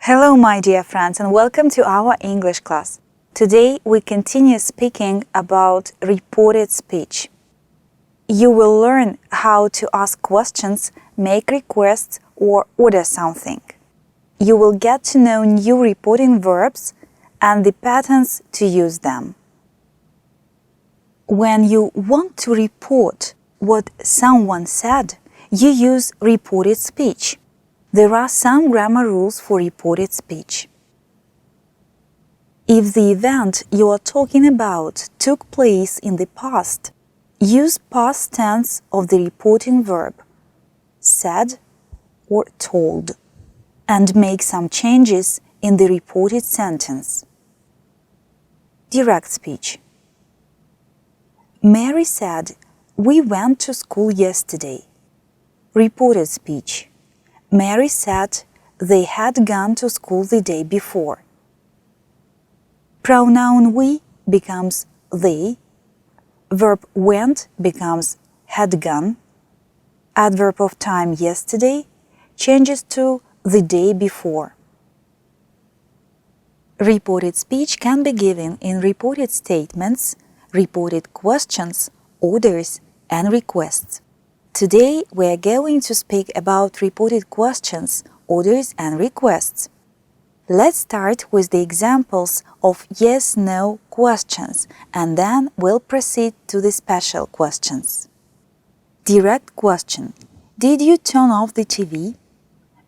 Hello, my dear friends, and welcome to our English class. Today we continue speaking about reported speech. You will learn how to ask questions, make requests, or order something. You will get to know new reporting verbs and the patterns to use them. When you want to report what someone said, you use reported speech. There are some grammar rules for reported speech. If the event you are talking about took place in the past, use past tense of the reporting verb, said or told, and make some changes in the reported sentence. Direct speech. Mary said, "We went to school yesterday." Reported speech. Mary said they had gone to school the day before. Pronoun we becomes they. Verb went becomes had gone. Adverb of time yesterday changes to the day before. Reported speech can be given in reported statements, reported questions, orders, and requests. Today, we are going to speak about reported questions, orders, and requests. Let's start with the examples of yes-no questions, and then we'll proceed to the special questions. Direct question. Did you turn off the TV?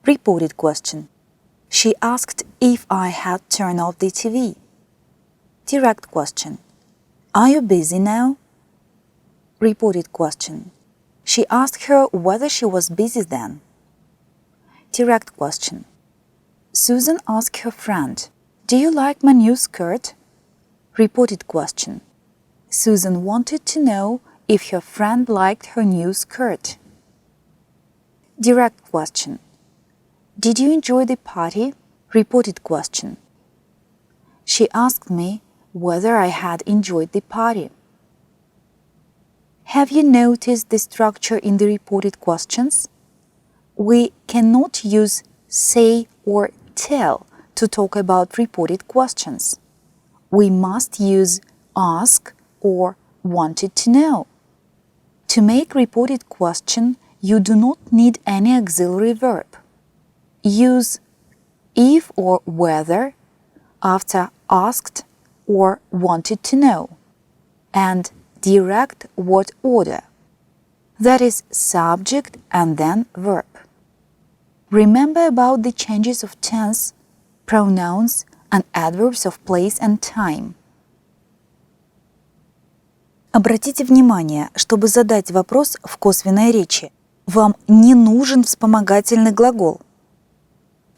Reported question. She asked if I had turned off the TV. Direct question. Are you busy now? Reported question. She asked her whether she was busy then. Direct question. Susan asked her friend, "Do you like my new skirt?" Reported question. Susan wanted to know if her friend liked her new skirt. Direct question. Did you enjoy the party? Reported question. She asked me whether I had enjoyed the party. Have you noticed the structure in the reported questions? We cannot use say or tell to talk about reported questions. We must use ask or wanted to know. To make reported question, you do not need any auxiliary verb. Use if or whether after asked or wanted to know, and direct what order, that is subject and then verb. Remember about the changes of tense, pronouns, and adverbs of place and time. Обратите внимание, чтобы задать вопрос в косвенной речи, вам не нужен вспомогательный глагол.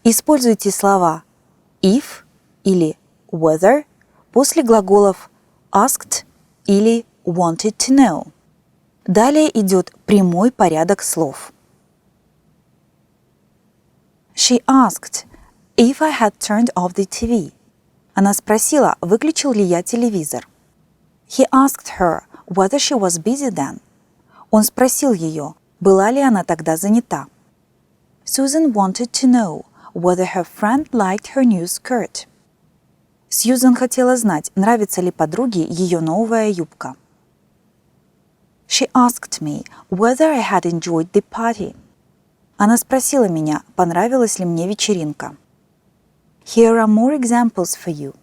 Используйте слова if или whether после глаголов asked или wanted to know. Далее идет прямой порядок слов. She asked if I had turned off the TV. Она спросила, выключил ли я телевизор. He asked her whether she was busy then. Он спросил ее, была ли она тогда занята. Susan wanted to know whether her friend liked her new skirt. Сьюзен хотела знать, нравится ли подруге ее новая юбка. She asked me whether I had enjoyed the party. Она спросила меня, понравилась ли мне вечеринка. Here are more examples for you.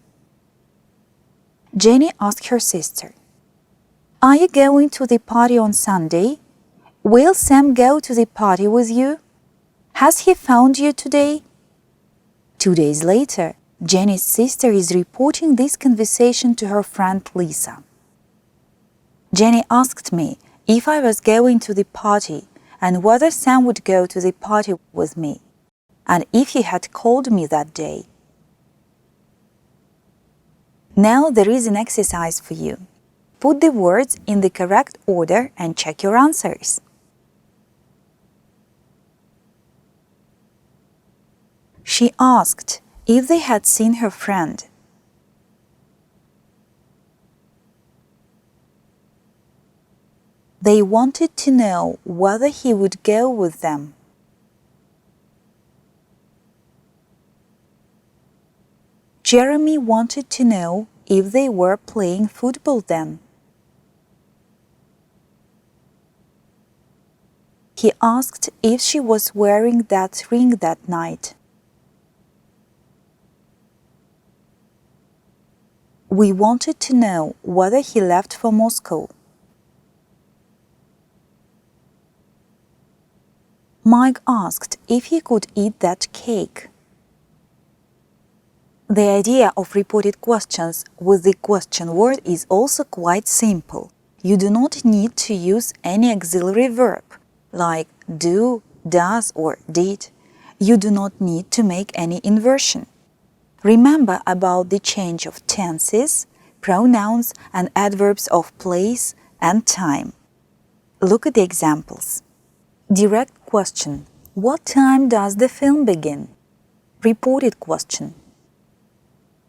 Jenny asked her sister, "Are you going to the party on Sunday? Will Sam go to the party with you? Has he found you today?" 2 days later, Jenny's sister is reporting this conversation to her friend Lisa. Jenny asked me if I was going to the party and whether Sam would go to the party with me, and if he had called me that day. Now there is an exercise for you. Put the words in the correct order and check your answers. She asked if they had seen her friend. They wanted to know whether he would go with them. Jeremy wanted to know if they were playing football then. He asked if she was wearing that ring that night. We wanted to know whether he left for Moscow. Mike asked if he could eat that cake. The idea of reported questions with the question word is also quite simple. You do not need to use any auxiliary verb, like do, does, or did. You do not need to make any inversion. Remember about the change of tenses, pronouns, and adverbs of place and time. Look at the examples. Direct question. What time does the film begin? Reported question.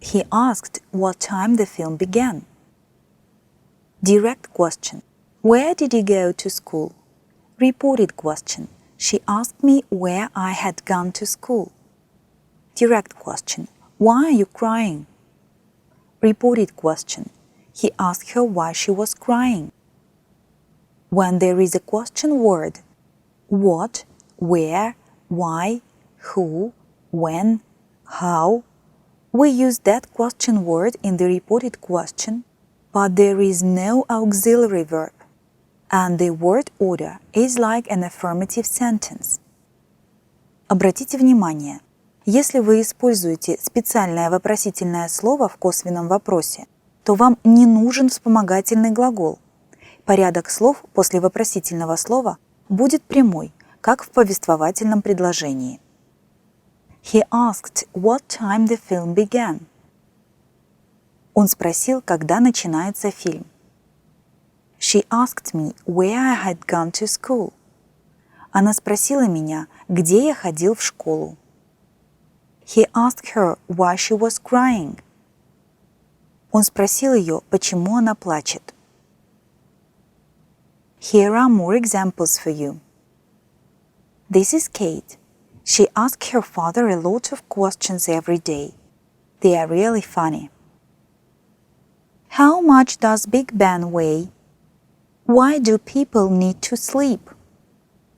He asked what time the film began. Direct question. Where did you go to school? Reported question. She asked me where I had gone to school. Direct question. Why are you crying? Reported question. He asked her why she was crying. When there is a question word, what, where, why, who, when, how, we use that question word in the reported question, but there is no auxiliary verb, and the word order is like an affirmative sentence. Обратите внимание, если вы используете специальное вопросительное слово в косвенном вопросе, то вам не нужен вспомогательный глагол. Порядок слов после вопросительного слова будет прямой, как в повествовательном предложении. He asked what time the film began. Он спросил, когда начинается фильм. She asked me where I had gone to school. Она спросила меня, где я ходил в школу. He asked her why she was crying. Он спросил ее, почему она плачет. Here are more examples for you. This is Kate. She asks her father a lot of questions every day. They are really funny. How much does Big Ben weigh? Why do people need to sleep?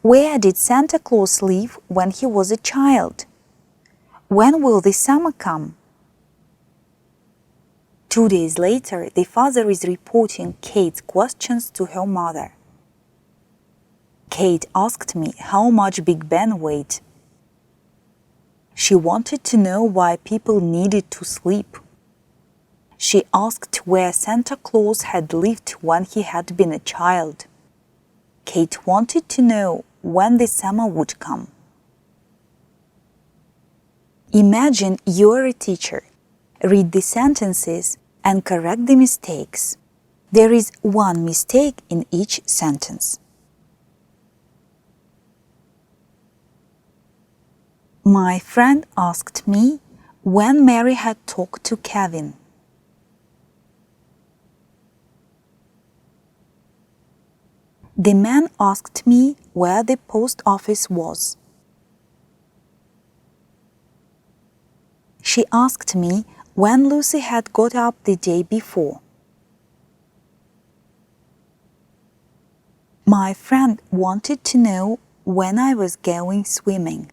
Where did Santa Claus live when he was a child? When will the summer come? 2 days later, the father is reporting Kate's questions to her mother. Kate asked me how much Big Ben weighed. She wanted to know why people needed to sleep. She asked where Santa Claus had lived when he had been a child. Kate wanted to know when the summer would come. Imagine you're a teacher. Read the sentences and correct the mistakes. There is one mistake in each sentence. My friend asked me when Mary had talked to Kevin. The man asked me where the post office was. She asked me when Lucy had got up the day before. My friend wanted to know when I was going swimming.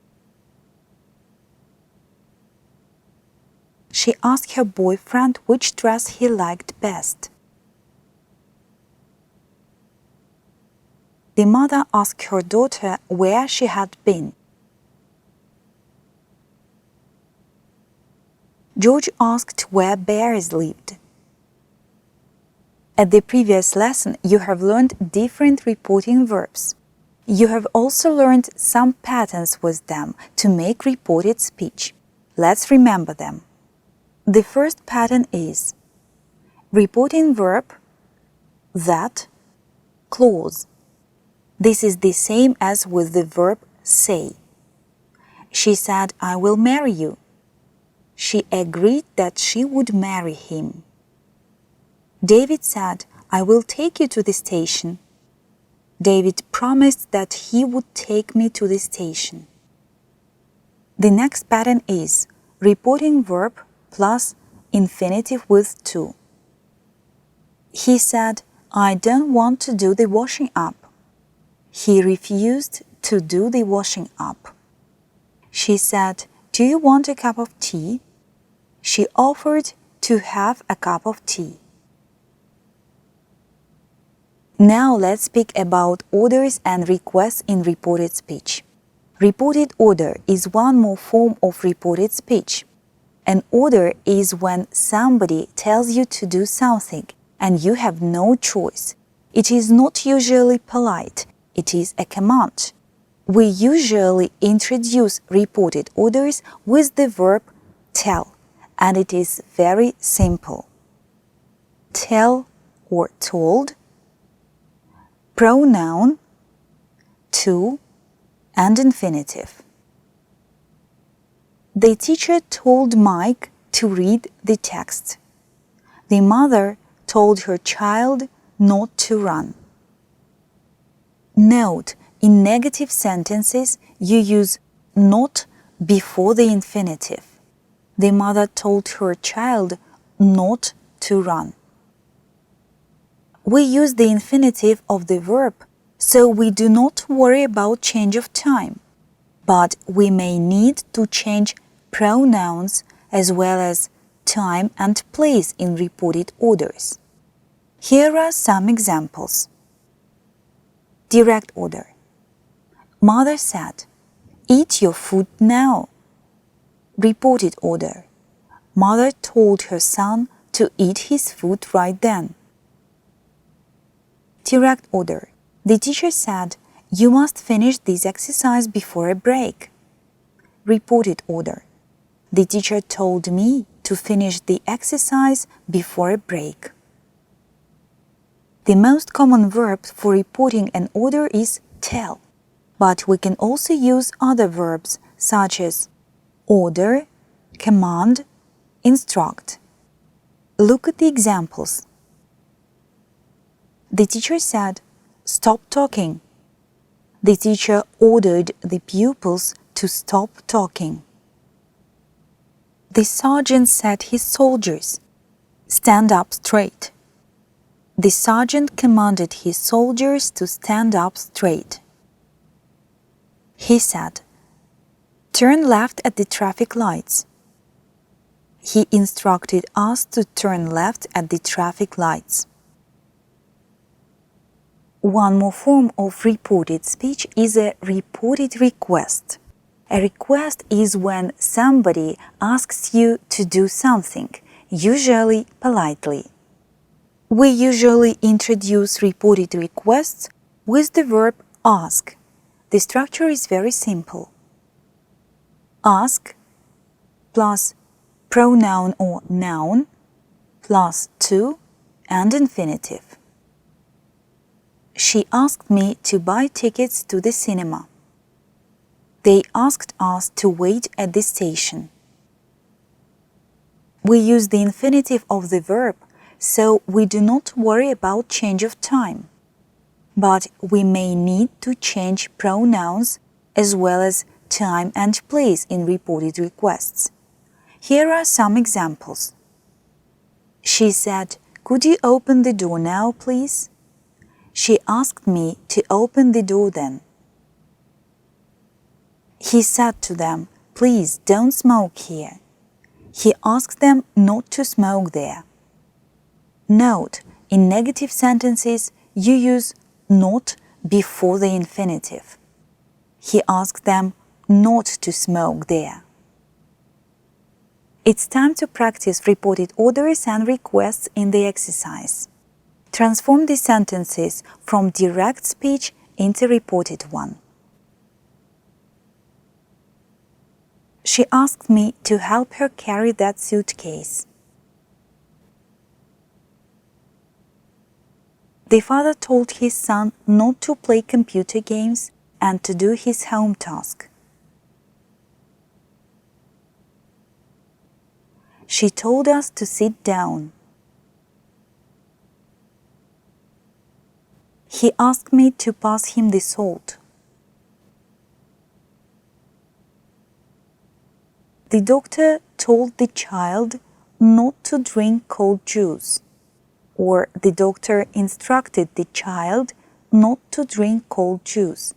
She asked her boyfriend which dress he liked best. The mother asked her daughter where she had been. George asked where bears lived. At the previous lesson, you have learned different reporting verbs. You have also learned some patterns with them to make reported speech. Let's remember them. The first pattern is reporting verb, that, clause. This is the same as with the verb say. She said, I will marry you. She agreed that she would marry him. David said, I will take you to the station. David promised that he would take me to the station. The next pattern is reporting verb plus infinitive with to. He said, I don't want to do the washing up. He refused to do the washing up. She said, do you want a cup of tea? She offered to have a cup of tea. Now let's speak about orders and requests in reported speech. Reported order is one more form of reported speech. An order is when somebody tells you to do something and you have no choice. It is not usually polite. It is a command. We usually introduce reported orders with the verb tell, and it is very simple. Tell or told, pronoun, to, and infinitive. The teacher told Mike to read the text. The mother told her child not to run. Note, in negative sentences, you use not before the infinitive. The mother told her child not to run. We use the infinitive of the verb, so we do not worry about change of time. But we may need to change pronouns as well as time and place in reported orders. Here are some examples. Direct order. Mother said, eat your food now. Reported order. Mother told her son to eat his food right then. Direct order. The teacher said, you must finish this exercise before a break. Reported order. The teacher told me to finish the exercise before a break. The most common verb for reporting an order is tell, but we can also use other verbs such as order, command, instruct. Look at the examples. The teacher said, stop talking. The teacher ordered the pupils to stop talking. The sergeant said his soldiers, stand up straight. The sergeant commanded his soldiers to stand up straight. He said, turn left at the traffic lights. He instructed us to turn left at the traffic lights. One more form of reported speech is a reported request. A request is when somebody asks you to do something, usually politely. We usually introduce reported requests with the verb ask. The structure is very simple. Ask plus pronoun or noun plus to and infinitive. She asked me to buy tickets to the cinema. They asked us to wait at the station. We use the infinitive of the verb, so we do not worry about change of time. But we may need to change pronouns as well as time and place in reported requests. Here are some examples. She said, could you open the door now, please? She asked me to open the door then. He said to them, please don't smoke here. He asked them not to smoke there. Note, in negative sentences, you use not before the infinitive. He asked them not to smoke there. It's time to practice reported orders and requests in the exercise. Transform the sentences from direct speech into reported one. She asked me to help her carry that suitcase. The father told his son not to play computer games and to do his home task. She told us to sit down. He asked me to pass him the salt. The doctor told the child not to drink cold juice, or the doctor instructed the child not to drink cold juice.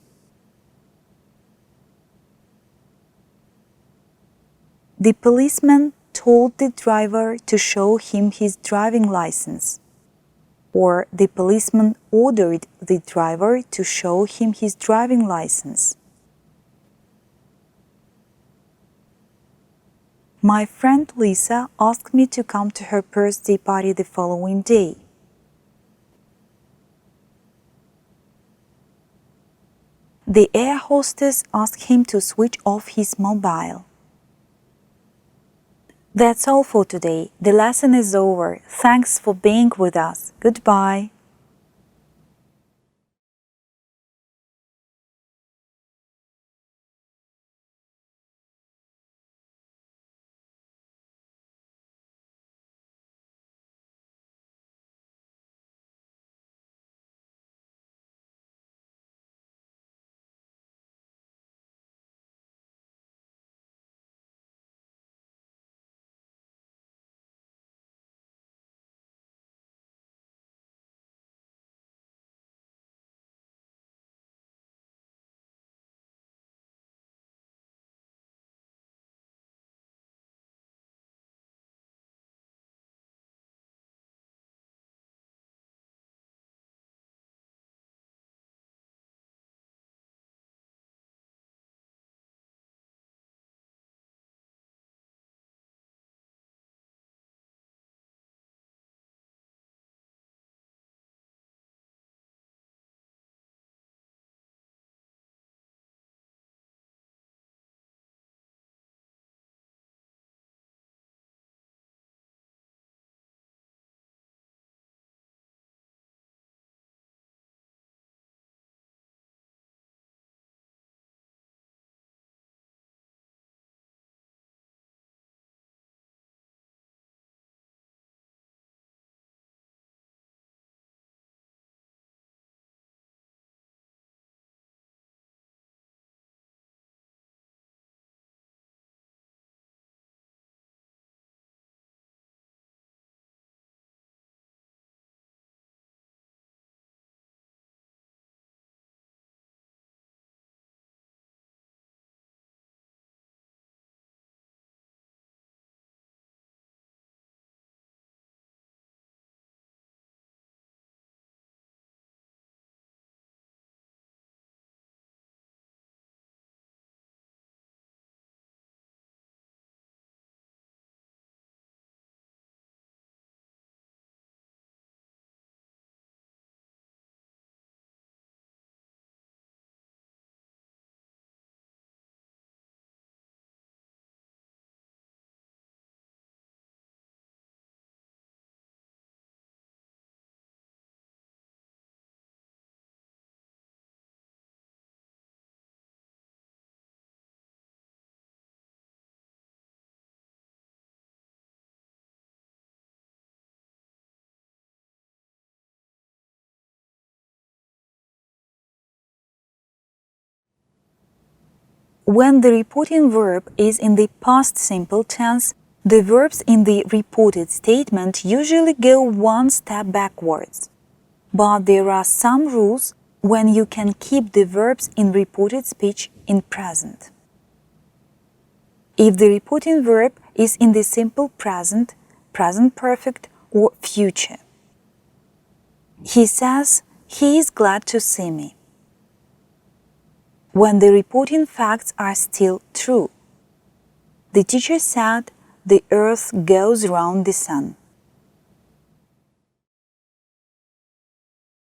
The policeman told the driver to show him his driving license, or the policeman ordered the driver to show him his driving license. My friend Lisa asked me to come to her birthday party the following day. The air hostess asked him to switch off his mobile. That's all for today. The lesson is over. Thanks for being with us. Goodbye. When the reporting verb is in the past simple tense, the verbs in the reported statement usually go one step backwards. But there are some rules when you can keep the verbs in reported speech in present. If the reporting verb is in the simple present, present perfect, or future. He says, he is glad to see me. When the reporting facts are still true. The teacher said, the earth goes round the sun.